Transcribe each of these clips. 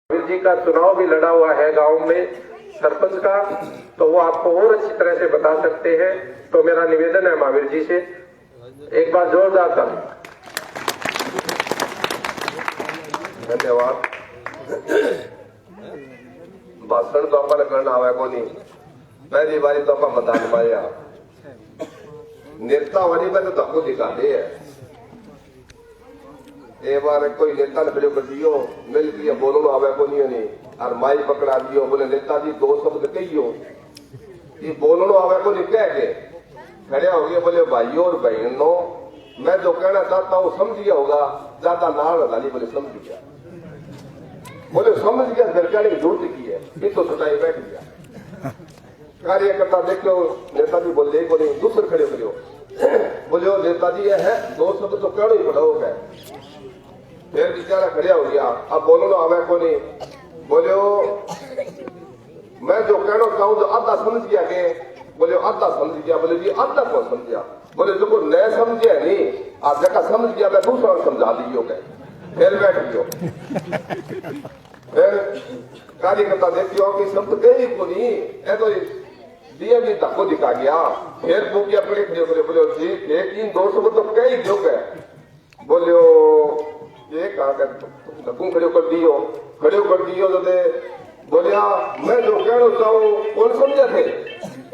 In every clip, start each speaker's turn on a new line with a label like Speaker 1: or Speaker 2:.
Speaker 1: महावीर जी का चुनाव भी लड़ा हुआ है गांव में सरपंच का, तो वो आपको और अच्छी तरह से बता सकते हैं। तो मेरा निवेदन है महावीर जी से, एक बार जोरदार ताली।
Speaker 2: धन्यवाद। भाषण तो अपन करना आवे को नहीं, पहली बारी तो अपन बता पाया नेता वाली में तो धक्को दिखा दे है। एक बार कोई नेता ने खड़े कर दियो मिल दिया बोलो आवे को नहीं और माई पकड़ा दियो, बोले नेताजी दो शब्द कहियो, ये बोलो आवे को नहीं कह के खड़े हो गए। बोले भाइयों और बहनों, मैं जो कहना चाहता हूँ समझ गया होगा, ज्यादा नाल लगा ली। बोले समझ गया, बोले समझ गया, घर कहने की जरूरत की है, ये तो सुटाई बैठ गया। कार्यकर्ता देखो नेताजी बोले को नहीं, दूसरे खड़े करियो बोले नेताजी ये है दो शब्द तो कहना ही पड़ा होगा। फिर बेचारा खड़े हो गया, अब बोलो ना आवे को नहीं। बोले मैं जो कहना चाहूँ जो आधा समझ गया के, बोले आधा समझ गया। बोले जी आधा कौन समझा? बोले जो को न समझे नहीं, आप जगह समझ गया मैं दूसरा समझा दियो के। फिर बैठ गयो। फिर कार्यकर्ता देखियो कि शब्द कही को नहीं, ऐ तो दिया भी धक्को दिखा गया। फिर बुकिया पड़े खड़े बोले बोले जी एक इन दो शब्द तो कही क्यों के? बोलियो ये कहा धक्कू खड़े कर दियो तो दे। बोलिया मैं जो कहना चाहूँ कौन समझे थे?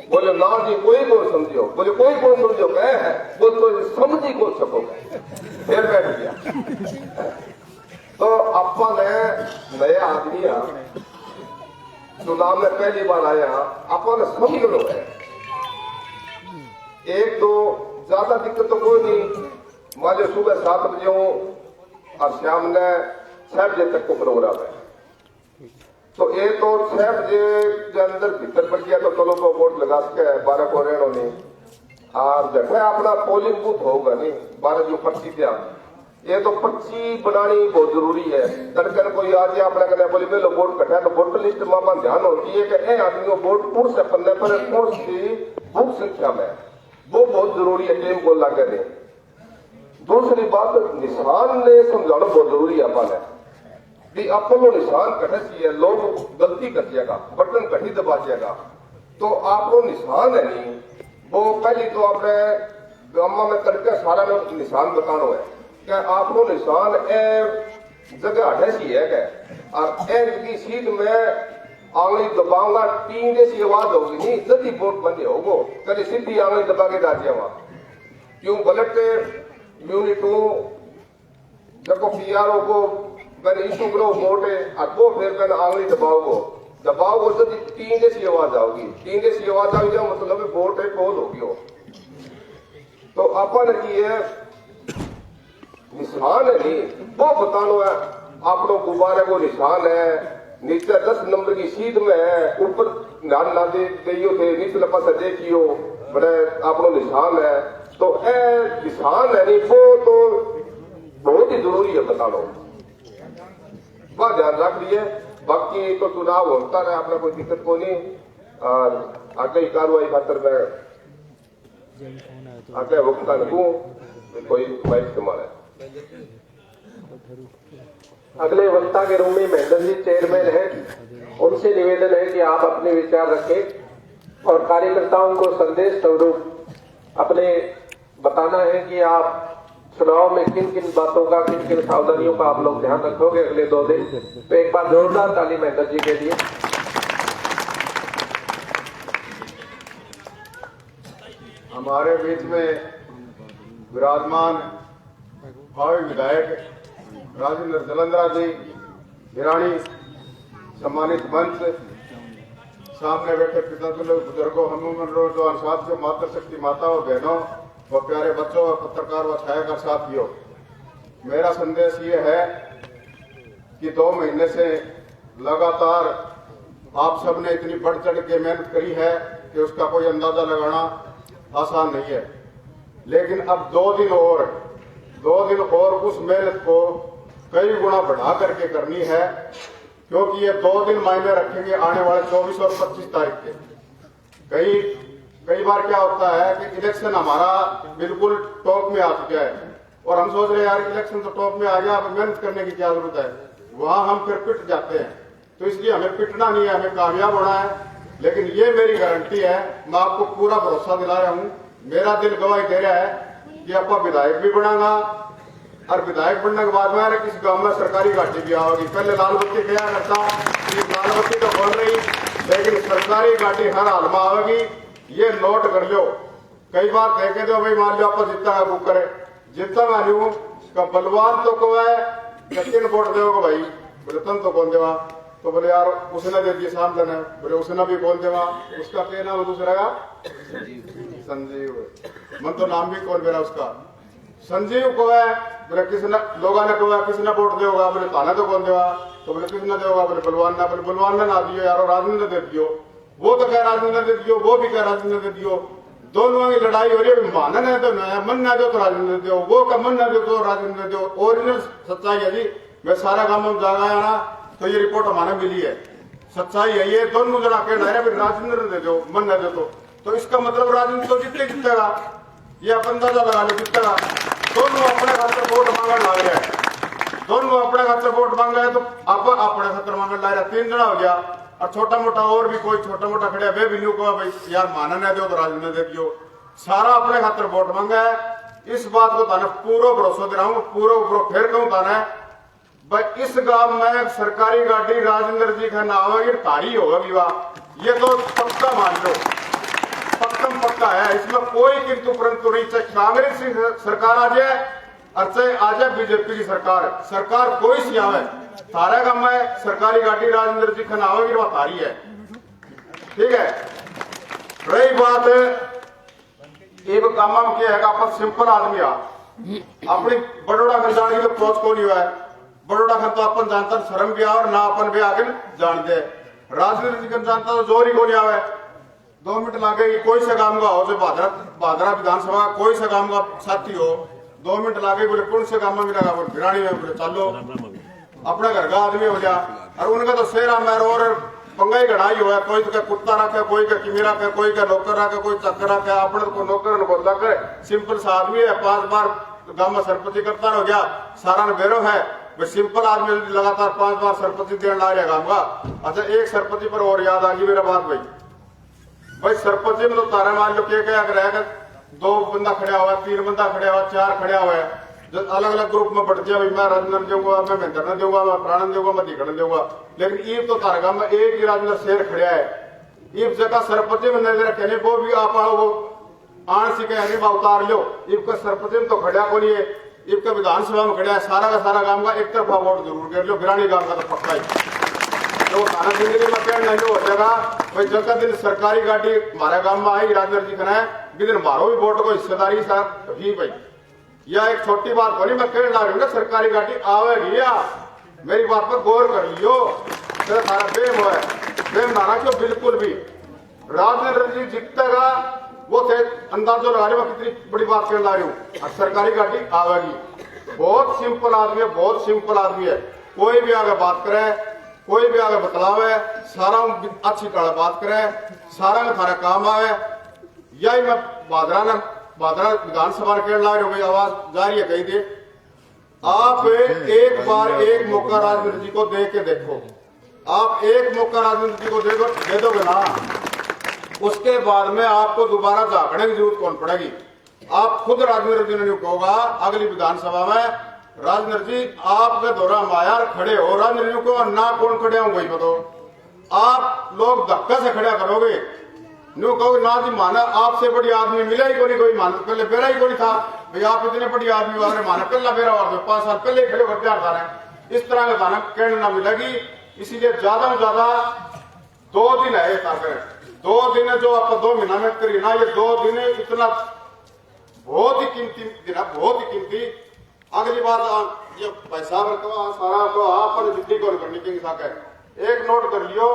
Speaker 2: बोले ना जी कोई कौन समझो। बोले कोई कौन समझो कह है, बोल तो समझ ही कौन सकोगे। फिर बैठ गया। तो अपन नया आदमी चुनाव में पहली बार आया, अपन समझ लो है। एक तो ज्यादा दिक्कत तो कोई नहीं, मान लो सुबह 7 बजे हूँ और शाम ने 6 बजे तक को प्रोग्राम है, तो ये तो 6 बजे के अंदर भीतर पड़ गया तो चलो तो वोट लगा सके 12 को रहना नहीं। और जब अपना पोलिंग बूथ होगा नहीं 12 जो पर्ची दिया, ये तो पर्ची बनानी बहुत जरूरी है। तड़कन कोई आ गया अपना कहना बोले मेरे वोट कटा तो वोटर लिस्ट में ध्यान होती है कि आदमी को वोट कौन से पन्ने पर कौन सी बुक संख्या में, वो बहुत जरूरी है। टेम को लगा दे। दूसरी बात निशान ने समझाना बहुत जरूरी है। अपन है अपन निशान कटे चाहिए, लोग गलती कर जाएगा, बटन कटी दबा जाएगा, तो आपको निशान है नहीं। वो पहली तो आपने गामा में तड़के सारा निशान बताना है कि आपको निशान जगह हटे है क्या, और की सीट में आंगली दबाऊंगा टीम जैसी आवाज होगी नहीं, जल्दी वोट बंदे होगो कभी सीधी आंगली दबा के डाल दिया वहां क्यों ब्लड यूनिट जब पीआरओ को मैंने इशू करो वोट है और वो फिर मैंने आंगली दबाओ जल्दी टीम जैसी आवाज आओगी। टीम जैसी आवाज आई जाओ मतलब वोट है पोल होगी हो। तो अपन की है निशान है नहीं, वो बतानो है। आपको गुब्बारे को निशान है, नीचे 10 नंबर की सीट में है, ऊपर ध्यान ना दियो थे, नीचे पास देखियो बड़े आपको निशान है। तो निशान है नहीं, वो तो बहुत ही जरूरी है बतानो, वह ध्यान रख लिए। बाकी तो चुनाव होता रहे, आपने कोई दिक्कत को नहीं। और आगे कार्रवाई खातर मैं आगे वक्त लगू कोई बाइक इस्तेमाल है।
Speaker 1: अगले वक्ता के रूम में महेंद्र जी चेयरमैन है, उनसे निवेदन है कि आप अपने विचार रखें और कार्यकर्ताओं को संदेश स्वरूप अपने बताना है कि आप चुनाव में किन किन बातों का, किन किन सावधानियों का आप लोग ध्यान रखोगे अगले 2 दिन। तो एक बार जोरदार ताली महेंद्र जी के लिए।
Speaker 3: हमारे बीच में विराजमान भावी विधायक राजेंद्र जलंधरा जी, भिरानी, सम्मानित मंच, सामने बैठे पितातुल्य बुजुर्गों, हम साथियों, मातृशक्ति माताओं, बहनों व प्यारे बच्चों और पत्रकार व छायाकार साथियों, मेरा संदेश ये है कि 2 महीने से लगातार आप सबने इतनी बढ़ चढ़ के मेहनत करी है कि उसका कोई अंदाजा लगाना आसान नहीं है। लेकिन अब 2 दिन और उस मेहनत को कई गुना बढ़ा करके करनी है, क्योंकि ये 2 दिन मायने रखेंगे आने वाले 24 और 25 तारीख के। कई बार क्या होता है कि इलेक्शन हमारा बिल्कुल टॉप में आ चुका है और हम सोच रहे हैं यार इलेक्शन तो टॉप में आ गया, अब मेहनत करने की क्या जरूरत है। वहां हम फिर पिट जाते हैं। तो इसलिए हमें पिटना नहीं है, हमें कामयाब होना है। लेकिन ये मेरी गारंटी है, मैं आपको पूरा भरोसा दिला रहा हूं, मेरा दिल गवाही दे रहा है कि आपका विधायक भी बनागा और विधायक बनने के बाद में इस गांव में सरकारी घाटी भी आओगी। पहले लाल बत्ती क्या करता, ये लाल बत्ती तो बोल रही, लेकिन सरकारी घाटी हर हाल में आवेगी। ये नोट कर लो, कई बार देखे दो भाई, मान लो आप जितना है बुक करे, जितना मानू का बलवान तो को है किन वोट दोगे भाई, बोले तुम तो कौन देवा, तो बोले यार उसने दे दिए शाम दिन, बोले उसने भी कौन देवा, उसका क्या नाम दूसरा का संजीव, मन तो नाम भी कौन मेरा उसका, संजीव को है, बोले किसने लोगों ने कहा किसने वोट देगा, बोले थाना तो कौन देवा, तो बोले किसने देगा, बोले बलवान ना, बोले बलवान ने ना दियो यार, राजन ने दे दियो, वो तो कह राजन ने दे दियो, वो भी कह राजन ने दे दियो, दोनों की लड़ाई हो रही है। मानना है तो नया मन ना दो तो राजेंद्र दो, वो का मन ना दो तो राजेंद्र दो। ओरिजिनल सच्चाई है जी, मैं सारा काम में जागा है ना, तो ये रिपोर्ट हमारे मिली है, सच्चाई है ये। दोनों जरा के राजेंद्र दे दो, मन ना दो तो इसका मतलब राजेंद्र तो जीतेगा, ये आप अंदाजा लगा लो जीतेगा। दोनों अपने खातर वोट मांगने लग रहे हैं, दोनों अपने खातर वोट मांग रहे हैं, तो आप अपने खातर मांगने लग रहे हैं, 3 जना हो गया। और छोटा मोटा और भी कोई छोटा मोटा खड़े वे भी न्यू को भाई यार माना नहीं दो तो राजेंद्र दे दियो, सारा अपने खातर वोट मांगा है। इस बात को ताने पूरा भरोसा दे रहा हूं, पूरा फिर कहूं ताने भाई इस गांव में सरकारी गाड़ी राजेंद्र जी का नाम है, तारी होगी वाह, ये तो पक्का मान लो, पक्का है, इसमें कोई किंतु परंतु नहीं। चाहे कांग्रेस की सरकार आ जाए और चाहे आ जाए बीजेपी की सरकार कोई सी आवे, तारा गांव में सरकारी गाड़ी राजेंद्र जी का नाम है, वह तारी है, ठीक है। रही बात एक काम में क्या है, आप सिंपल आदमी आ अपनी बड़ोड़ा खन जाने की तो पहुंच को नहीं हुआ है, बड़ोड़ा खन तो अपन जानता शर्म भी और ना अपन भी आगे जानते, राजनीति खन जानता तो जोर ही को नहीं आवे। 2 मिनट लागे कोई सा काम का हो, जो भादरा विधानसभा कोई सा काम का साथी हो, 2 मिनट लागे बोले कौन से काम में मिलेगा, बोले भिरानी में, बोले चलो अपने घर का आदमी हो जा। और उनका तो शेरा मैर और पंगा ही गढ़ाई हुआ है, कोई तो कुत्ता रखे, कोई का किमी रखे, कोई का नौकर रखे, कोई चक्कर रखे, अपने को नौकर बोलता करे, सिंपल सा आदमी है, 5 बार गांव में सरपंची करता हो गया, सारा ने बेरो है, सिंपल आदमी लगातार 5 बार सरपंची देने ला रहा गांव का। अच्छा एक सरपंची पर और याद आ गई मेरा बात भाई सरपंची में तो तारा मान लो क्या रहेगा, 2 बंदा खड़ा हुआ, 3 बंदा खड़ा हुआ, 4 खड़ा हुआ है, जब अलग अलग ग्रुप में बढ़ जाए, मैं राजेंद्र दूंगा, मैं महेंद्र दूंगा, मैं प्राणन दूंगा, मैं दीकड़ दूंगा, लेकिन ईब तो तारगा में एक ही राजेंद्र शेर खड़ा है। ईब जगह सरपंच में नजर कहने वो भी आप वो आन सी कहने उतार लो, ईब का सरपंच में तो खड़ा को नहीं है, ईब का विधानसभा में खड़ा है, सारा का सारा गांव का एक तरफा वोट जरूर कर लो, गिरानी गांव का तो पक्का ही तो थाना जिंदगी में कहना नहीं हो जाएगा भाई। जगह दिन सरकारी गाड़ी हमारे गांव में आई राजेंद्र जी कहना है, दिन मारो भी वोट को हिस्सेदारी साथ ही भाई, यह एक छोटी बात हो नहीं, मैं कहने ला रही हूँ ना सरकारी गाड़ी आवेगी, या मेरी बात पर गौर कर लियो, सारा बेम है, बेम नाना क्यों बिल्कुल भी राजेंद्र जी जीतेगा, वो थे अंदाजो लगा रही, मैं कितनी बड़ी बात कहने ला रही हूँ, सरकारी गाड़ी आवेगी। बहुत सिंपल आदमी है, बहुत सिंपल आदमी है, कोई भी आगे बात करे, कोई भी आगे बतलावे, सारा अच्छी तरह बात करे, सारा में थारा काम आवे। यही मैं बादरा विधानसभा के ला रहे हो, आवाज जा रही है कहीं थी, आप एक बार एक मौका राजेंद्र जी को दे के देखो, आप एक मौका राजेंद्र जी को दे दोगे ना, उसके बाद में आपको दोबारा झांकने की जरूरत कौन पड़ेगी। आप खुद राजेंद्र जी ने कहोगा अगली विधानसभा में, राजेंद्र जी आपके दौरा मायार खड़े हो, राजेंद्र जी को ना कौन खड़े हो वही बताओ, आप लोग धक्का से खड़ा करोगे, नो कहो ना जी माना आपसे बड़ी आदमी मिला ही कोई, कोई मान पहले बेरा ही कोई था भाई, आप इतने बड़ी आदमी वाले माना पहला बेरा और 5 साल पहले खड़े होकर तैयार था रहे, इस तरह का गाना कहने ना मिलेगी। इसीलिए ज्यादा से ज्यादा 2 दिन है, 2 दिन है जो आप 2 महीना में करिए ना, ये 2 दिन इतना बहुत ही कीमती दिन है, बहुत ही कीमती। अगली बार ये पैसा सारा तो आप जिद्दी कौन करनी की है, एक नोट कर लियो,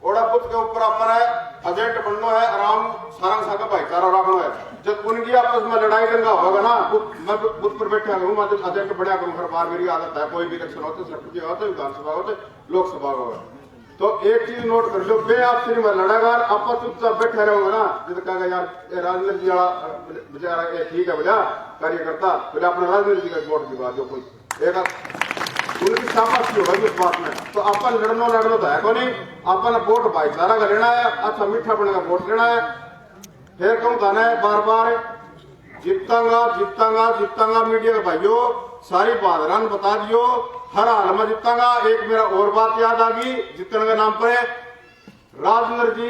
Speaker 3: ओड़ा बुद्ध के ऊपर अपन है एजेंट बनना है, आराम सारा सारा भाईचारा रखना है। जब उनकी आपस में लड़ाई दंगा होगा ना, मैं बुद्ध पर बैठा करूँ, मैं एजेंट बढ़िया करूँ, हर बार मेरी आदत है, कोई भी इलेक्शन होते सरपंच होते विधानसभा होते लोकसभा होगा, तो एक चीज नोट कर लो, बे आप सिर्फ लड़ागा आप चुपचाप बैठे रहोगे ना, जिसे कहेगा यार राजेंद्र जी वाला बेचारा ठीक है भैया कार्यकर्ता, बोले अपने राजेंद्र जी का वोट दिवा दो, कोई एक उनकी शाबाशी होगी उस बात में। तो अपन लड़नो तो है को नहीं, अपन वोट भाईचारा का लेना है, अच्छा मीठा बने का वोट लेना है। फिर कहूँ कहना है बार बार जीतांगा मीडिया के भाइयों सारी बात रन बता दियो, हर हाल में जीतांगा। एक मेरा और बात याद आ गई जीतने के नाम पर, राजेंद्र जी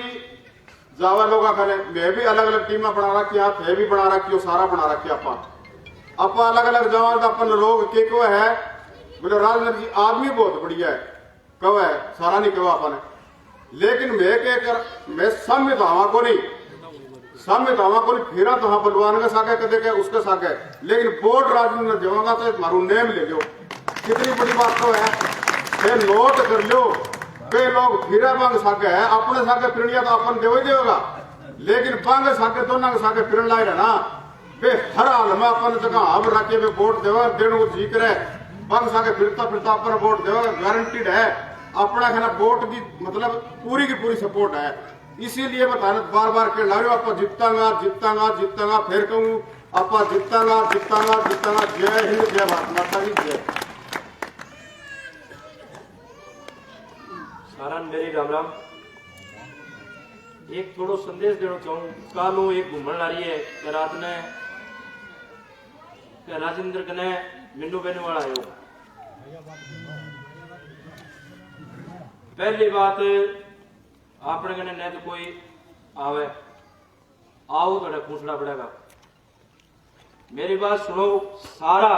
Speaker 3: जावा लोग करे, मैं भी अलग अलग टीम बना रखी, थे भी बना रखी, सारा बना रखी आप अलग अलग जावा अपन लोग के क्यों है बोले राजेंद्र जी आदमी बहुत बढ़िया है, कहो है सारा नहीं कहो अपन, लेकिन मैं संविधावा को नहीं फिरा तो हाँ बलवान के साथ कदे के उसके साथ, लेकिन बोर्ड राजेंद्र देवांगा तो मारू नेम ले लो, कितनी बड़ी बात तो है। फिर नोट कर लो कई लोग फिरा बांग साके है, अपने साके फिरनिया तो अपन देव ही देगा, लेकिन बांग साके दोनों के साके फिरन लाए रहना फिर हर हाल में अपन जगह अब रखे में वोट देवा देने को जी करे, बांग साके फिरता अपन वोट देगा गारंटीड है। अपना खाना वोट की मतलब पूरी की पूरी सपोर्ट है, इसीलिए बताना बार बार के ला रहे हो आप जीतांगा फिर कहूँ आप जीतांगा। जय हिंद, जय भारत माता की जय।
Speaker 4: सारा मेरी राम राम। एक थोड़ो संदेश देना चाहूँ। कालू एक घूमन ला रही है कि रात ने राजेंद्र कने मिन्नू बहने वाला आयो। पहली बात अपने कने न तो कोई आवे, आओ तो पूछना पड़ेगा। मेरी बात सुनो, सारा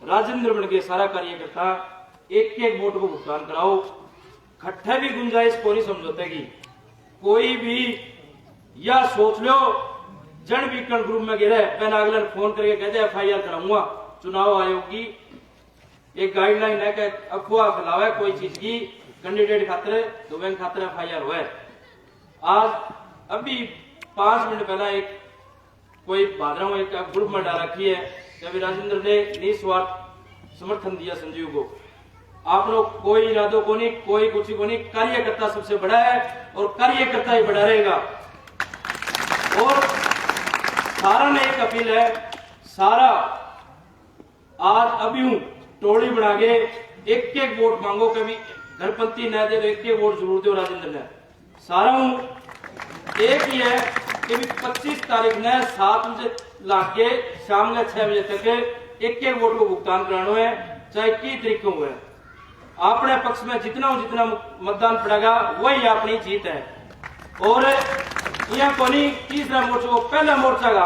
Speaker 4: राजेंद्र बन के सारा कार्यकर्ता एक एक वोट को भुगतान कराओ, खट्टे भी गुंजाइश को नहीं समझौते की। कोई भी या सोच लो जन वीकन ग्रुप में गिरे मैं अगले फोन करके कहते FIR कराऊंगा। चुनाव आयोग की एक गाइडलाइन है कि अफवाह फैलावे कोई चीज की कैंडिडेट खातर तो बैंक खातर FIR हुआ। आज अभी 5 मिनट पहला एक कोई भादरा एक ग्रुप में डाल रखी है कि राजेंद्र ने निस्वार्थ समर्थन दिया संजीव को। आप लोग कोई इरादों को नहीं, कोई कुछ को नहीं, कार्यकर्ता सबसे बड़ा है और कार्यकर्ता ही बड़ा रहेगा। और सारा ने एक अपील है, सारा आज अभी हूं टोली बना के एक एक वोट मांगो, कभी घरपंथी न दे तो एक एक वोट जरूर दो राजेंद्र ने। सारा हूं एक ही है कि 25 तारीख ने 7 बजे लाके शाम के 6 बजे तक एक एक वोट को भुगतान कराना है, चाहे की तरीकों हुए। अपने पक्ष में जितना मतदान पड़ेगा वही अपनी जीत है। और यह कोनी तीसरा मोर्चा को पहला मोर्चा का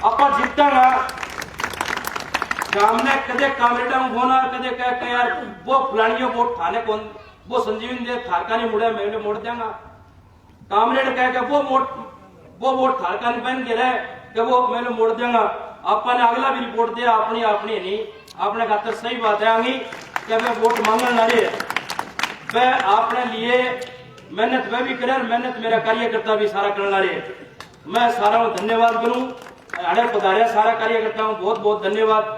Speaker 4: आप जीतागा। सामने कदे कामरेडा में बोना कदे कह यार वो फलानियों वोट थाने कौन वो संजीवन दे थारका नहीं मुड़ा मैं मोड़ देंगा। कामरेड कह के वो वोट थारका नहीं बन के रहे कि वो मैं मोड़ देंगा। आपने अगला भी रिपोर्ट दिया अपनी नहीं आपने खातर सही बात है आगी कि मैं वोट मांगने ना रहे वह आपने लिए मेहनत वह भी करे, मेहनत मेरा कार्यकर्ता भी सारा करना रहे। मैं सारा धन्यवाद करूं, अड़े पधारे सारा कार्यकर्ताओं बहुत बहुत धन्यवाद।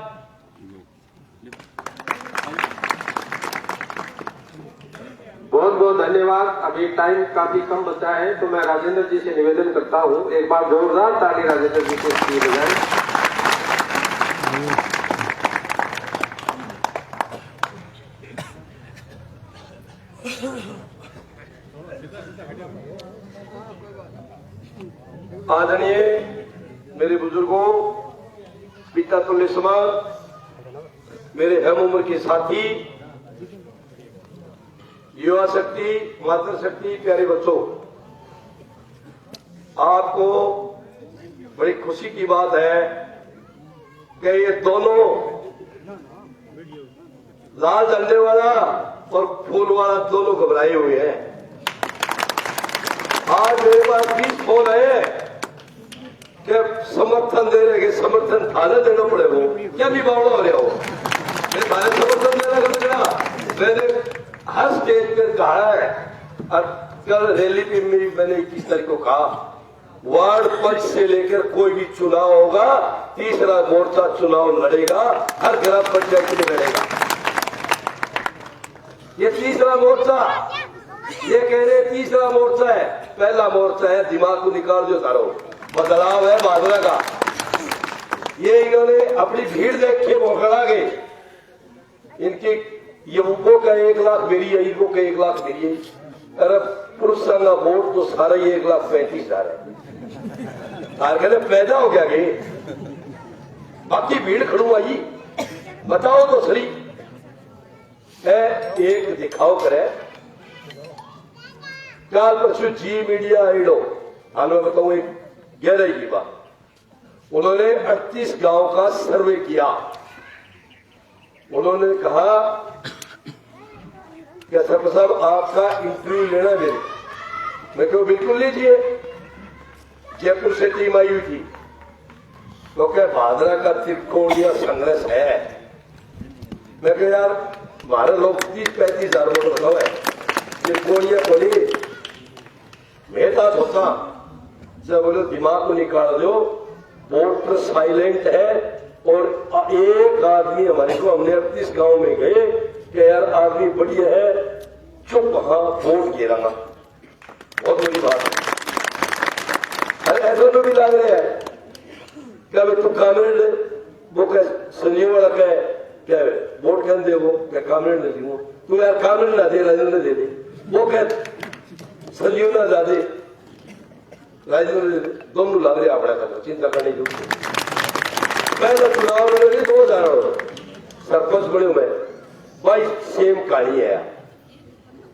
Speaker 1: बहुत बहुत धन्यवाद। अभी टाइम काफी कम बचा है तो मैं राजेंद्र जी से निवेदन करता हूं, एक बार जोरदार ताली राजेंद्र जी को दी बजाय।
Speaker 5: आदरणीय मेरे बुजुर्गों, पिता तुल्य समान, मेरे हम उम्र के साथी, युवा शक्ति, मातृशक्ति, प्यारे बच्चों, आपको बड़ी खुशी की बात है कि ये दोनों लाल झंडे वाला और फूल वाला दोनों घबराए हुए हैं। आज मेरे पास 20 फोन आए कि समर्थन दे रहे कि समर्थन थाने देना पड़े, वो क्या भी बावड़ा हो रहा हो, मैं थाने समर्थन देना कर देना। मैंने हर स्टेज पर कहा है और कल रैली पे मैंने 21 तारीख को कहा, वार्ड पंच से लेकर कोई भी चुनाव होगा, तीसरा मोर्चा चुनाव लड़ेगा, हर ग्राम पंचायत में लड़ेगा। ये तीसरा मोर्चा, ये कह रहे तीसरा मोर्चा है, पहला मोर्चा है, दिमाग को निकाल दो सारो, बदलाव है बादरा का। ये इन्होंने अपनी भीड़ देख के भौखला गए, इनकी युवकों का 1 लाख मेरी है, इनको का 1 लाख मेरी है। अरे पुरुष का वोट तो सारा ही 1,35,000 है। कहते पैदा हो गया गे, बाकी भीड़ खड़ू आई, बताओ तो सही। एक दिखाओ करे काल परसों जी मीडिया आइडो, हाल में बताऊं एक गहराई की बात। उन्होंने 38 गांव का सर्वे किया। उन्होंने कहा कि सरपंच साहब आपका इंटरव्यू लेना मेरे। मैं क्यों, बिल्कुल लीजिए। जयपुर से टीम आई हुई थी, तो क्या भादरा का त्रिकोणीय संघर्ष है। मैं कह यार हमारे लोग 30-35 हजार वोट बताओ है, त्रिकोणीय बोली मेहता होता। जब बोले दिमाग को निकाल दो, वोटर साइलेंट है। और एक आदमी हमारे को, हमने 38 गांव में गए कि यार आदमी बढ़िया है, चुप, हाँ वोट गिराना, बहुत बड़ी बात है। अरे ऐसा तो भी लग रहा है क्या तू कामरेड वो कह संजीव वाला कह क्या वोट कहने दे, वो क्या कामरेड नहीं वो तू यार कामरेड ना दे, राजेंद्र दे दे, वो कह संजीव ना ज्यादा राजेंद्र दोनों लग रहे अपना करना, चिंता करने की। पहले चुनाव लड़े 2000 सरपंच बने मैं भाई, सेम कहानी है,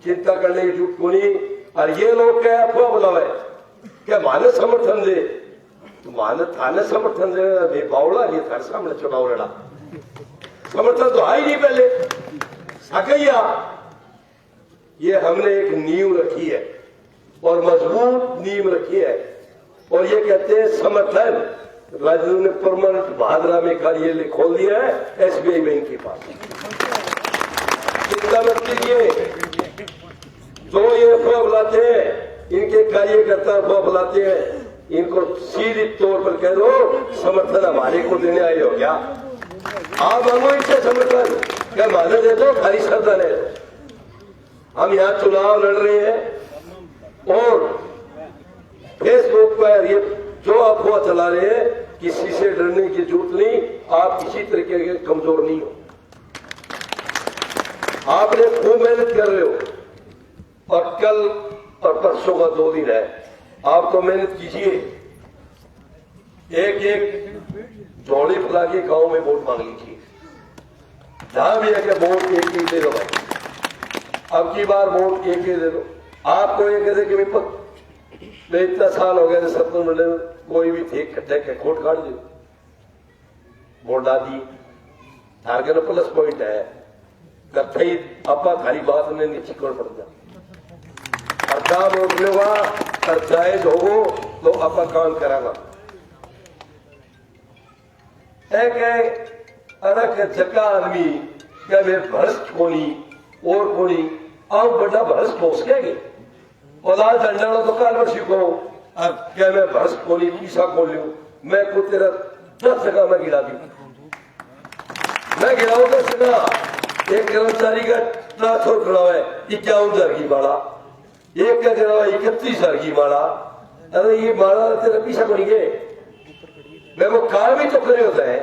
Speaker 5: चिंता करने की जरूरत को नहीं। और ये लोग क्या अफवाह बुलावे क्या माने समर्थन दे, तो माने थाने समर्थन दे बावड़ा, ये थाने सामने चुनाव लड़ा, समर्थन तो आई नहीं पहले सकैया। ये हमने एक नींव रखी है और मजबूत नींव रखी है, और ये कहते हैं समर्थन। राजू ने परमानेंट भादरा में कार्यालय खोल दिया है SBI बैंक के पास, चिंता मत कीजिए। जो ये अफवाह बुलाते हैं, इनके कार्यकर्ता अफवाह बुलाते हैं, इनको सीधे तौर पर कह दो समर्थन हमारे को देने आए हो क्या, आप मांगो इनसे समर्थन, क्या माने दे दो, खाली श्रद्धा है। हम यहाँ चुनाव लड़ रहे हैं और फेसबुक पर ये जो अफवाह चला रहे हैं, किसी से डरने की जरूरत नहीं। आप किसी तरीके के कमजोर नहीं हो, आपने खूब मेहनत कर रहे हो, और कल और परसों का 2 दिन है, आप तो मेहनत कीजिए। एक झोली फैला के गांव में वोट मांग लीजिए, जहां भी है कि वोट एक ही दे दो भाई, अब की बार वोट एक ही दे दो। आपको ये कहते कि मैं इतना साल हो गया सरपंच बने, कोई भी थे इकट्ठे के खोट काट दो, वोट डाल दी, टारगेट प्लस पॉइंट है, कथई आपा थारी बात में नीचे कर पड़ जा, और काम होगा और जायज हो तो आपा काम करागा। अरक जका आदमी क्या वे भ्रष्ट कोनी और कोनी, अब बड़ा भ्रष्ट हो सकेगी औलाद अंडा तो काल वर्षी को, अब क्या मैं भ्रष्ट कोनी पीसा खोल लू, मैं को तेरा 10 जगह मैं गिरा दी, मैं गिराऊ 10 जगह। एक कर्मचारी का ट्रांसफर खड़ा है 51,000 की माला, एक का गिरा 31,000 की माला। अरे ये माला तेरा पीछा बन गए, मैं वो काम ही तो करे होता है,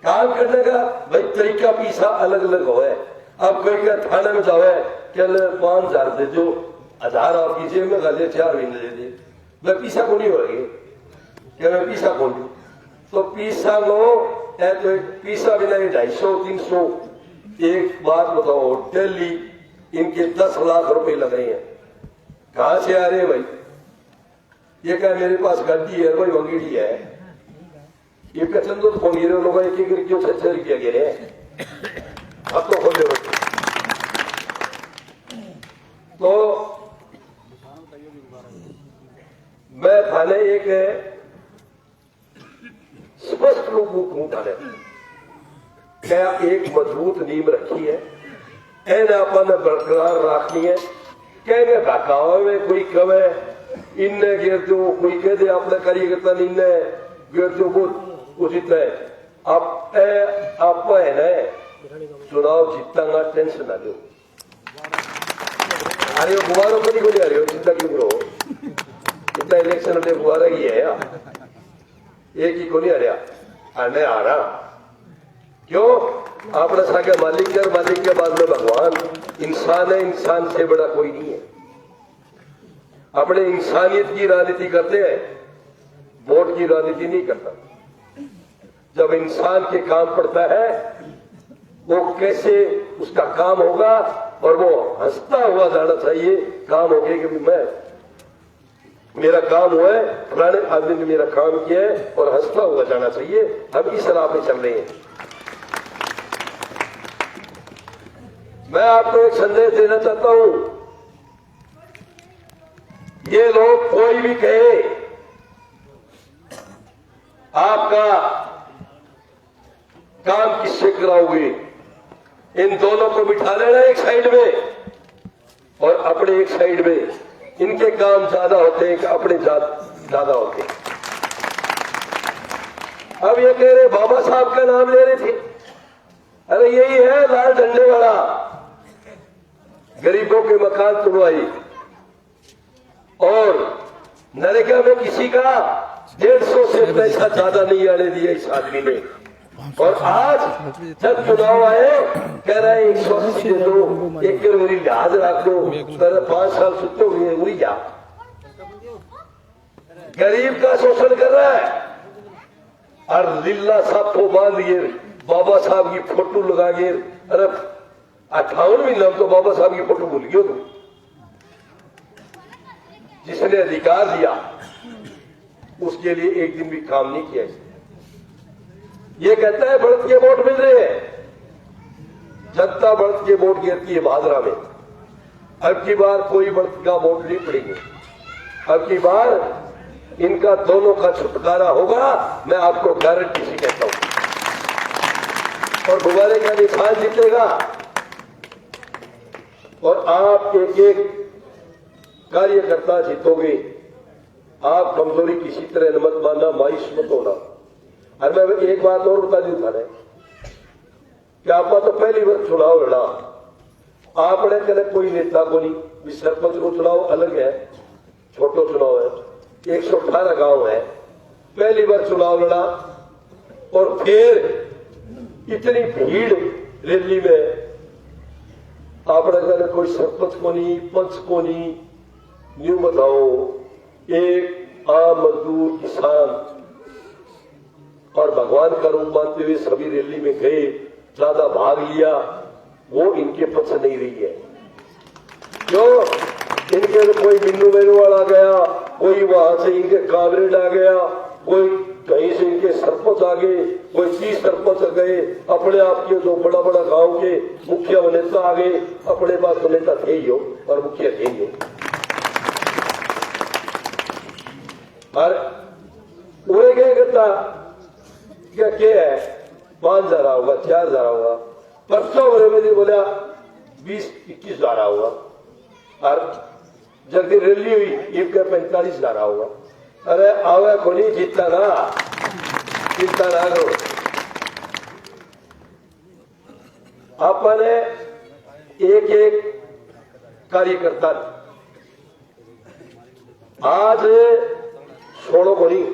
Speaker 5: काम करने का भाई तरीका पीछा अलग अलग हो है। अब कोई क्या थाने में जावे चल 5,000 दे दो, 1,000 आपकी जेब में गाले 4 महीने दे दे, मैं पीछा को नहीं हो रही क्या, मैं पीछा खोल दू तो पीछा लो है, तो पीछा बिना 250-300। एक बात बताओ, दिल्ली इनके 10 लाख रुपए लग रहे हैं, कहां से आ रहे हैं भाई? ये क्या मेरे पास गाड़ी है भाई, वंगीड़ी है, ये पचंद तो खोल गिरे लोग, एक क्यों 6 रुपया गिरे, अब तो खोल दे। तो मैं थाने एक स्पष्ट रूप में थाने क्या एक मजबूत नींव रखी है, एन अपन बरकरार रखनी है। कह भकावा में कोई कवे इनने गिर दो, कोई कह दे आपने कार्यकर्ता इनने गिर दो, वो उचित है। आप है ना चुनाव जीतना, टेंशन ना लो, अरे गुब्बारों को नहीं आ रही हो, चिंता क्यों करो, इतना इलेक्शन में गुब्बारा ही है यार, एक ही को नहीं आ रहा, नहीं आ रहा क्यों? आपने साके मालिक है और मालिक के बाद में भगवान। इंसान है, इंसान से बड़ा कोई नहीं है। अपने इंसानियत की राजनीति करते हैं, वोट की राजनीति नहीं करता। जब इंसान के काम पड़ता है वो कैसे उसका काम होगा, और वो हंसता हुआ जाना चाहिए काम होगा कि मैं मेरा काम हुआ है, पुराने आदमी ने मेरा काम किया है, और हंसता हुआ जाना चाहिए। हम इस राह पे चल रहे हैं। मैं आपको एक संदेश देना चाहता हूं। ये लोग कोई भी कहे आपका काम किससे कराओगे, इन दोनों को बिठा लेना एक साइड में और अपने एक साइड में। इनके काम ज्यादा होते हैं कि अपने ज्यादा होते हैं। अब ये कह रहे बाबा साहब का नाम ले रहे थे। अरे यही है लाल झंडे वाला, गरीबों के मकान तुड़वाई, और नरेगा में किसी का 150 से पैसा ज्यादा नहीं आने दिया इस आदमी ने। और आज जब चुनाव आए कह रहे हैं 180 दे दो, एक मेरी लिहाज रख दो, 5 साल सुतो हुए उड़ी जा। गरीब का शोषण कर रहा है। और लीला साहब को बांध लिए, बाबा साहब की फोटो लगा के। अरे 58वीं नाम तो बाबा साहब की फोटो भूल गए तुम। जिसने अधिकार दिया उसके लिए एक दिन भी काम नहीं किया। ये कहता है बढ़त के वोट मिल रहे हैं। जनता बढ़त के वोट गिरती है भादरा में। अब की बार कोई बढ़त का वोट नहीं पड़ेगी। अब की बार इनका दोनों का छुटकारा होगा, मैं आपको गारंटी से कहता हूं। और गुब्बारे का निशान जीतेगा। और आप एक एक कार्यकर्ता जीतोगे। आप कमजोरी किसी तरह मत मानना, मायूस मत होना। और मैं एक बात और बता दूं थाने कि आपका तो पहली बार चुनाव लड़ा। आपने कल कोई नेता को नहीं, सरपंच को चुनाव अलग है, छोटो चुनाव है, 118 गांव है, पहली बार चुनाव लड़ा। और फिर इतनी भीड़ रैली में आपने कल कोई सरपंच को नहीं, पंच को नहीं। न्यू बताओ, एक आम मजदूर किसान और भगवान का रूप मानते हुए सभी रैली में गए, ज्यादा भाग लिया, वो इनके पक्ष नहीं रही है। क्यों? इनके कोई बिन्नू बेरूवाल आ गया, कोई वहां से इनके कांग्रेस आ गया, कोई कहीं से इनके सरपंच आ गए, कोई 30 सरपंच गए, अपने आप के जो बड़ा बड़ा गांव के मुखिया व नेता आ गए। अपने पास तो नेता थे ही हो और मुखिया थे ही हो। और वो क्या करता क्या है, 5,000 होगा, 4,000 होगा, परसों भरे में बोला 20-21,000 होगा। और जब दिन रैली हुई ये 45,000 होगा। अरे आवे को नहीं जीतता ना, चिंता ना करो। आपने एक एक कार्यकर्ता आज छोड़ो को नहीं,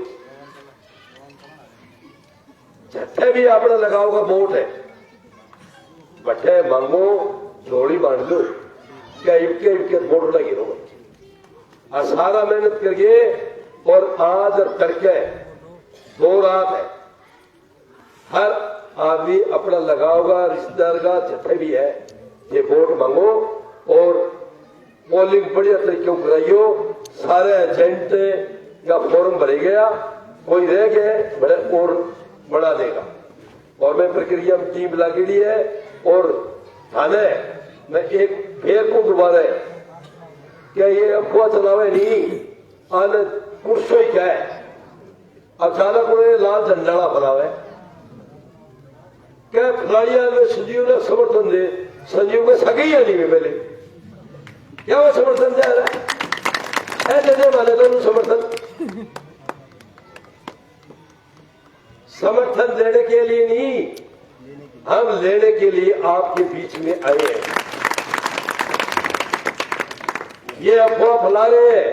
Speaker 5: जत्थे भी आपने लगाओगा वोट है, बट्टे मांगो, झोली बांध लो, क्या इनके वोट लगे हो। और सारा मेहनत करके और आज और करके 2 रात है, हर आदमी अपना लगाओगा, रिश्तेदार का जत्थे भी है, ये वोट मांगो और पोलिंग बढ़िया तरीके कराइयो। सारे एजेंट का फॉर्म भरे गया, कोई रह गए बड़े और बढ़ा देगा। और मैं प्रक्रिया में टीम लगेड़ी है। और थाने मैं एक फेर को दोबारा है क्या ये अफवाह चलावे नहीं, आने कुर्सो ही क्या है, अचानक उन्हें लाल झंडाड़ा फैलावे क्या फलाड़िया में संजीव ने समर्थन दे, संजीव में सके ही नहीं पहले क्या वो समर्थन दे रहा है, दे माने तो समर्थन समर्थन देने के लिए नहीं, हम लेने के लिए आपके बीच में आए हैं। ये अफवाह फैला रहे हैं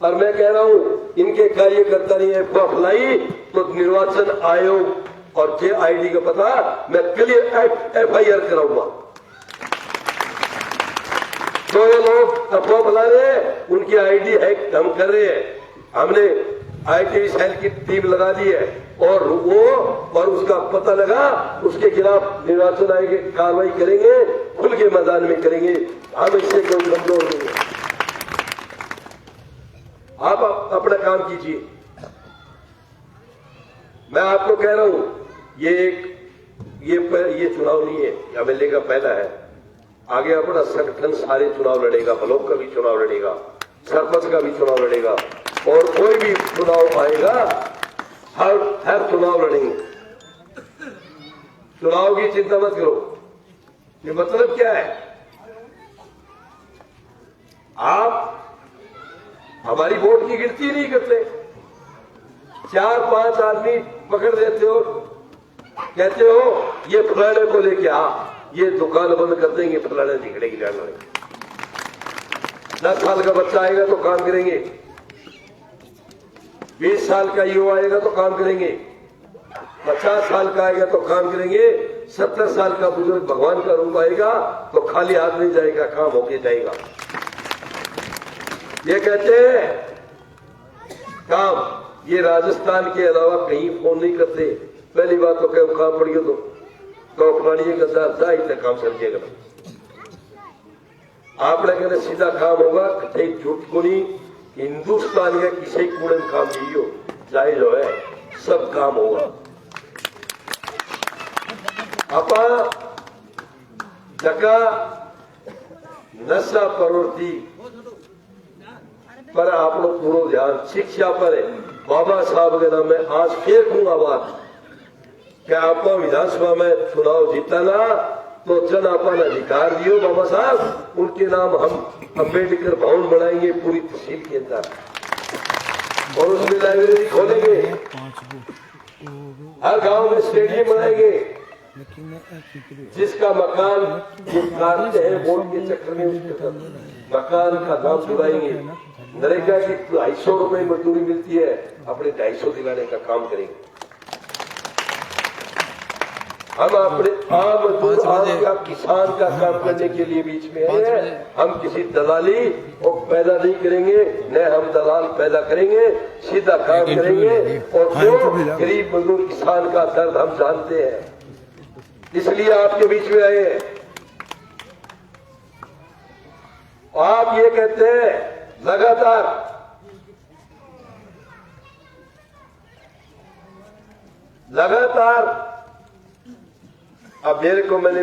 Speaker 5: और मैं कह रहा हूं इनके कार्यकर्ता ने अफवाह फैलाई तो निर्वाचन आयोग और जे आईडी का पता मैं क्लियर FIR कराऊंगा। तो ये लोग अफवाह बना रहे हैं, उनकी आईडी हैक हम कर रहे हैं। हमने ITV सेल की टीम लगा दी है और वो और उसका पता लगा, उसके खिलाफ निर्वाचन आयोग की कार्रवाई करेंगे, खुल के मैदान में करेंगे। हम इससे कोई कमजोर नहीं है। आप अपना काम कीजिए। मैं आपको कह रहा हूं, ये चुनाव नहीं है, MLA का पहला है। आगे अपना संगठन सारे चुनाव लड़ेगा, ब्लॉक का भी चुनाव लड़ेगा, सरपंच का भी चुनाव लड़ेगा, और कोई भी चुनाव आएगा हर चुनाव लड़ेंगे। चुनाव की चिंता मत करो। ये मतलब क्या है? आप हमारी वोट की गिनती नहीं करते, 4-5 आदमी पकड़ देते हो, कहते हो ये फलाने को लेके आ, ये दुकान बंद कर देंगे, फलाने झगड़े की लड़ाई। 10 साल का बच्चा आएगा तो काम करेंगे, 20 साल का युवा आएगा तो काम करेंगे, 50 साल का आएगा तो काम करेंगे, 70 साल का बुजुर्ग भगवान का रूप आएगा तो खाली हाथ नहीं जाएगा, काम होके जाएगा। ये कहते हैं काम, ये राजस्थान के अलावा कहीं फोन नहीं करते। पहली बात तो कहीं काम पड़िए तो अपनाइए गद्दार इतना काम समझिएगा। आपने कहना सीधा काम होगा, कहीं झूठ को नहीं। हिंदुस्तान के किसी कूड़े में काम नहीं हो, चाहे जो है सब काम होगा। अपा जगह नशा प्रवृत्ति पर आप लोग पूरा ध्यान, शिक्षा पर है। बाबा साहब के नाम में आज फिर दूंगा बात, क्या आपको विधानसभा में चुनाव जीता ना तो जन अपन अधिकार दियो बाबा साहब, उनके नाम हम अम्बेडकर भवन बनाएंगे पूरी तहसील के अंदर, और उसमें लाइब्रेरी खोलेंगे, हर गांव में स्टेडियम बनाएंगे। जिसका मकान जो काटते हैं वोट के चक्कर में, उसके मकान का दाम दिलाएंगे। नरेगा की 250 रुपए मजदूरी मिलती है, अपने 250 दिलाने का काम करेंगे। हम अपने आम मजदूर, आम का किसान का काम करने के लिए बीच में हैं। हम किसी दलाली और पैदा नहीं करेंगे, न हम दलाल पैदा करेंगे, सीधा काम करेंगे। और जो गरीब मजदूर किसान का दर्द हम जानते हैं, इसलिए आपके बीच में आए हैं। आप ये कहते हैं लगातार अब मैंने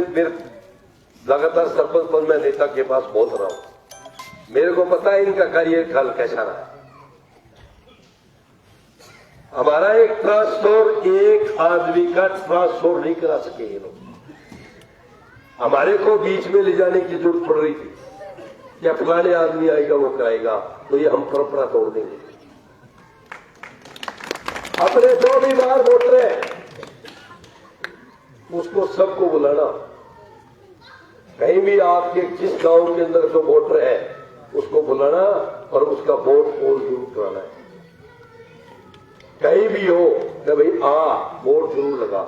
Speaker 5: लगातार सरपंच पद में नेता के पास पहुंच रहा हूं। मेरे को पता है इनका कार्यकाल कैसा रहा। हमारा एक ट्रांसफर, एक आदमी का ट्रांसफर नहीं करा सके ये लोग। हमारे को बीच में ले जाने की जरूरत पड़ रही थी, क्या फलाने आदमी आएगा वो कराएगा, तो ये हम परंपरा तोड़ देंगे। अपने जो भी बाहर वोटर है उसको सबको बुलाना। कहीं भी आपके जिस गांव के अंदर जो वोटर है उसको बुलाना और उसका वोट पोल जरूर कराना है। कहीं भी हो कि भाई वोट जरूर लगा।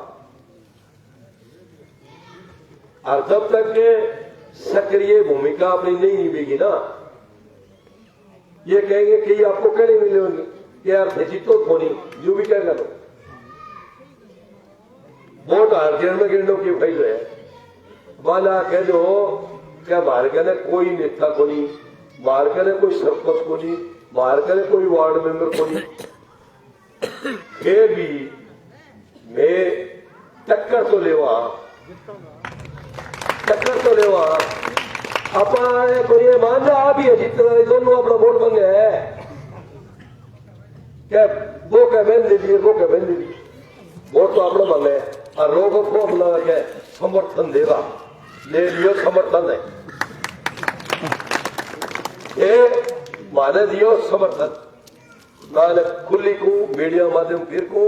Speaker 5: और जब तक सक्रिय भूमिका अपनी नहीं निभेगी ना, ये कहेंगे कि आपको क्या नहीं मिले होंगे कि यार जीतो धोनी, यू भी क्या करो वोट हार में गिरने की भाई जो है वाला कह दो क्या मार कहने कोई नेता को नहीं, मार कहने कोई सरपंच को नहीं, मार कहने कोई वार्ड मेंबर को नहीं, फिर भी मैं टक्कर तो लेवा अपना कोई मान जा आप ही जितना दोनों अपना वोट बन गया है क्या वो क्या बहन दे दिए, वो क्या बहन दे दी, वोट तो अपना मन है और लोगों को अपना क्या समर्थन देगा, ले लियो समर्थन है, ये माने दियो समर्थन माने खुली को मीडिया माध्यम फिर को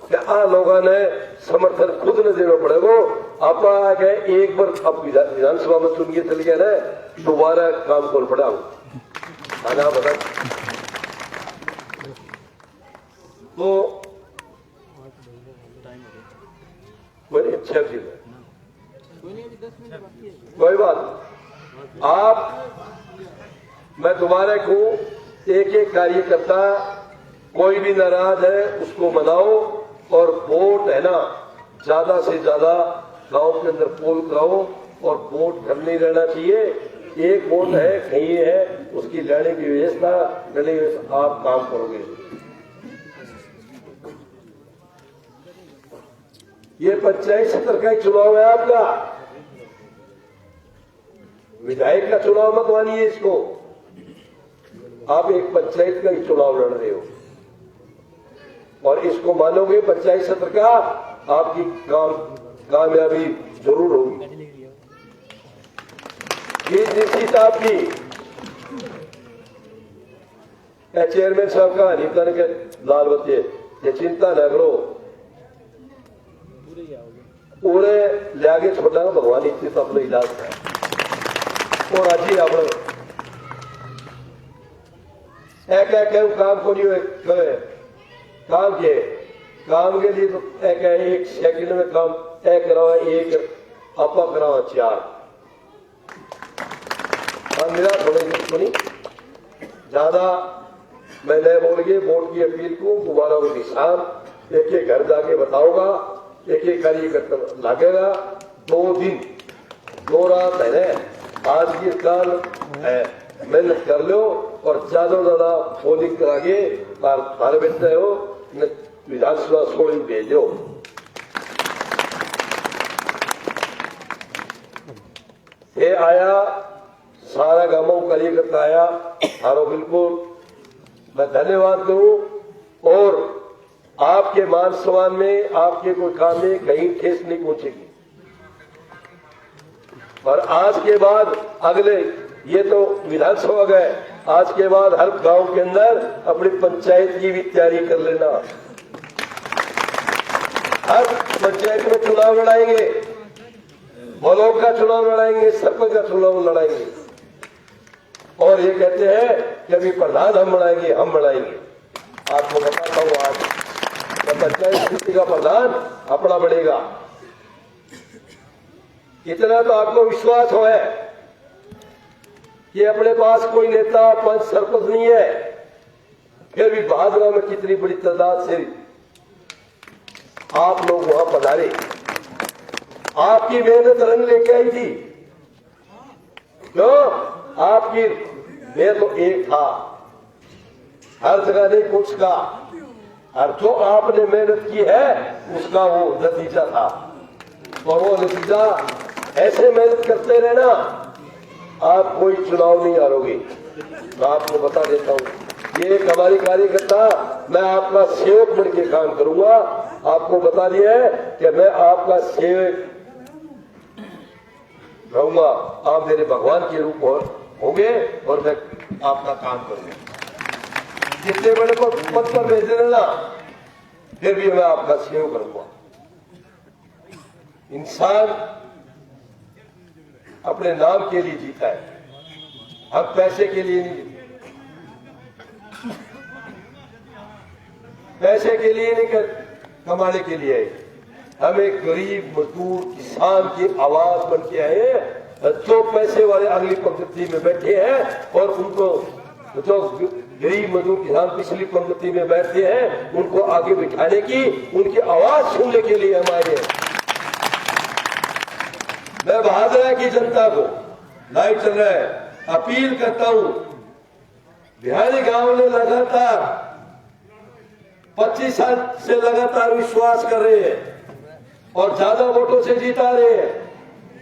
Speaker 5: क्या लोगों ने समर्थन खुद न देना पड़ेगा। आप एक बार अब विधानसभा में चुन के चल गया ना, दोबारा काम कौन पड़ा आना बता। तो कोई नहीं, 6 जी कोई बात नहीं। आप, मैं दोबारा कहूं, एक एक कार्यकर्ता कोई भी नाराज है उसको मनाओ और वोट है ना ज्यादा से ज्यादा गांव के अंदर पोल कराओ और वोट घर नहीं रहना चाहिए। एक वोट है कहीं है, उसकी लड़ने की व्यवस्था करने आप काम करोगे। ये पंचायत सत्र का ही चुनाव है आपका, विधायक का चुनाव मत मानिए इसको। आप एक पंचायत का ही चुनाव लड़ रहे हो और इसको मानोगे पंचायत सत्र का, आपकी कामयाबी जरूर होगी। ये निश्चित आपकी चेयरमैन साहब का नहीं पता नहीं लाल बच्चे, ये चिंता न करो, पूरे लिया छोटा भगवान इतनी तो अपना इलाज है और आज ही अपने एक काम को नहीं काम के लिए तो एक सेकंड में काम कराओ, एक आपा कराओ 4 मेरा थोड़े नहीं ज्यादा मैं नहीं बोल के वोट की अपील को दोबारा वो निशान एक एक घर जाके बताऊंगा, एक एक कार्यकर्ता लगेगा। 2 दिन 2 रात है, आज की कल है, मेहनत कर लो और ज्यादा से ज्यादा पोलिंग करा के बाहर बैठते हो, विधानसभा सोई भेजो। ये आया सारा गांवों कार्यकर्ता आया, हारो बिल्कुल मैं धन्यवाद दूं और आपके मान सम्मान में आपके कोई काम में कहीं ठेस नहीं पहुंचेगी। और आज के बाद अगले, ये तो विधानसभा गए, आज के बाद हर गांव के अंदर अपनी पंचायत की भी तैयारी कर लेना। हर पंचायत में चुनाव लड़ाएंगे, ब्लॉक का चुनाव लड़ाएंगे, सरपंच का चुनाव लड़ाएंगे और ये कहते हैं कि अभी प्रधान हम बढ़ाएंगे। आपको बताता हूं आज पंचायत समिति का प्रधान अपना बढ़ेगा। इतना तो आपको विश्वास हो है कि अपने पास कोई नेता पंच सरपंच नहीं है, फिर भी भादरा में कितनी बड़ी तादाद से आप लोग वहां पधारे। आपकी मेहनत रंग लेके आई थी, क्यों? आपकी मैं तो एक था, हर जगह नहीं कुछ का, और जो आपने मेहनत की है उसका वो नतीजा था। और वो नतीजा ऐसे मेहनत करते रहना, आप कोई चुनाव नहीं हारोगे। मैं आपको बता देता हूं, ये एक हमारी कार्यकर्ता, मैं आपका सेवक बन के काम करूंगा। आपको बता दिया है कि मैं आपका सेवक रहूंगा, आप मेरे भगवान के रूप होंगे और मैं आपका काम करूंगा। जितने बड़े को पद पर भेज देना, फिर भी मैं आपका सेव करूंगा। इंसान अपने नाम के लिए जीता है, हम पैसे के लिए नहीं जीते। पैसे के लिए नहीं कमाने के लिए आए, हम एक गरीब मजदूर किसान की आवाज बन के आए हैं। जो पैसे वाले अगली पंक्ति में बैठे हैं और उनको, जो गरीब मजदूर किसान पिछली पंक्ति में बैठते हैं, उनको आगे बिठाने की, उनकी आवाज सुनने के लिए हम आए हैं। मैं भादरा की जनता को, लाइट चल रहा है, अपील करता हूं, बिहारी गांव में लगातार 25 साल से लगातार विश्वास कर रहे हैं और ज्यादा वोटों से जीता रहे हैं।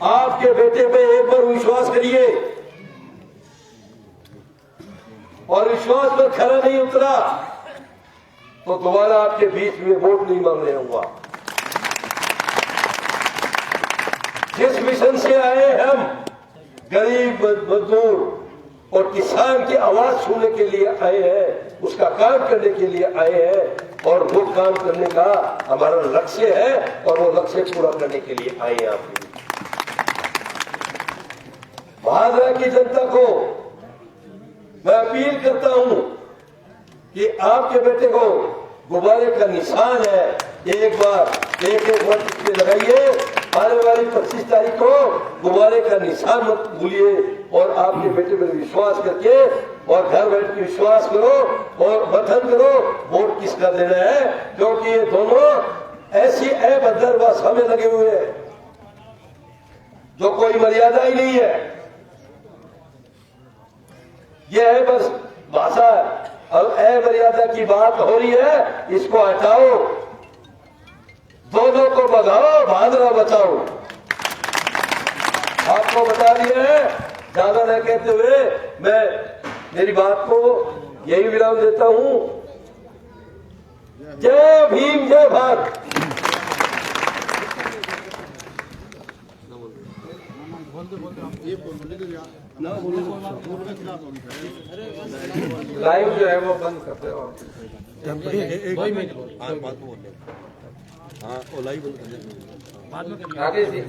Speaker 5: आपके बेटे पे एक बार विश्वास करिए और विश्वास पर खरा नहीं उतरा तो दोबारा आपके बीच में वोट नहीं मांगने होगा। जिस मिशन से आए हम, गरीब मजदूर और किसान की आवाज सुनने के लिए आए हैं, उसका काम करने के लिए आए हैं और वो काम करने का हमारा लक्ष्य है और वो लक्ष्य पूरा करने के लिए आए हैं। आपके भादरा की जनता को मैं अपील करता हूं कि आपके बेटे को गुब्बारे का निशान है, एक बार एक एक वोट इसमें लगाइए। आने वाली 25 तारीख को गुब्बारे का निशान मत भूलिए और आपके बेटे पर विश्वास करके और घर बैठ के विश्वास करो और मंथन करो वोट किसका देना है, क्योंकि ये दोनों ऐसी अभद्र भाषा में लगे हुए हैं जो कोई मर्यादा ही नहीं है। यह है बस भाषा। अब अमर्यादा की बात हो रही है, इसको हटाओ, दोनों को भगाओ, भादरा बचाओ। आपको बता दिया है, ज्यादा न कहते हुए मैं मेरी बात को यही विराम देता हूं। जय भीम, जय भारत। लाइव जो है वो बंद करते हो।
Speaker 6: बात बोल रहे। हाँ, वो लाइव बंद कर दे।
Speaker 5: राकेश जी